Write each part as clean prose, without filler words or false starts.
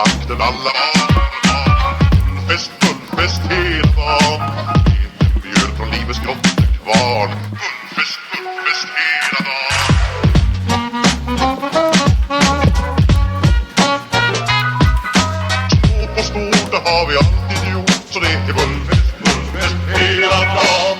Takten alla fullfest hela dagen. Björn från livets grottekvarn. Fullfest hela dagen. Stort och stort, det har vi alltid gjort. Så det är fullfest hela dagen.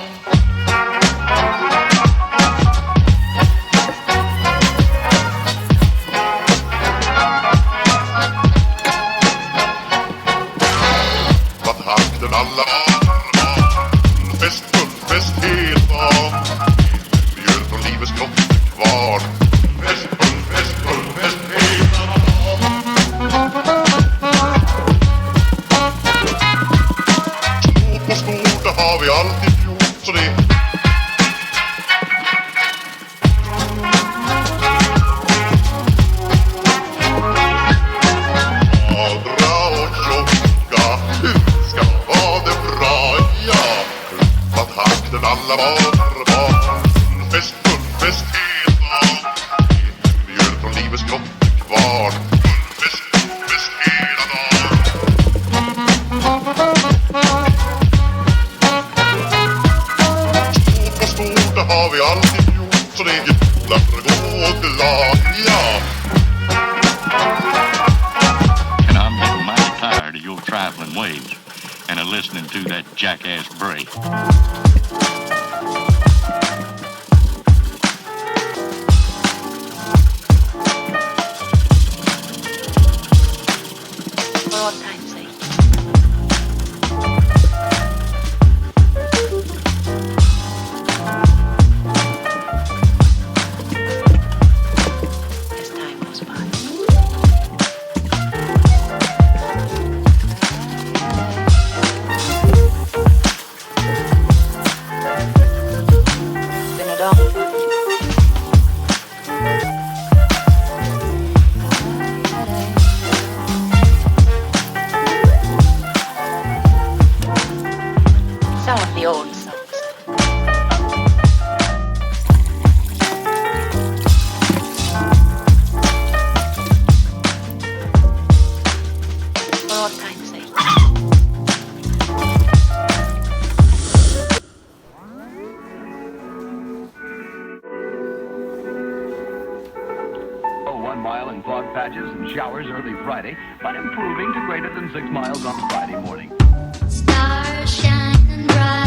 Alla fullfest hela dagen. Björn från livets grottekvarn. Fullfest hela dagen. Stort och stort, det har vi alltid gjort. Så det alla var fullfest hela dagen. Björn från livets grottekvarn. Fullfest hela dagen. Stort och stort, det har vi alltid gjort. Så det är jävla gå glad, ja. And I'm getting mighty tired of your trifling ways and of listening to that jackass Bray. All time's sake. As time goes by. Been it all. Some of the old songs. For all time's sake. Oh, 1 mile in fog patches and showers early Friday, but improving to greater than 6 miles on Friday morning. Stars shining bright.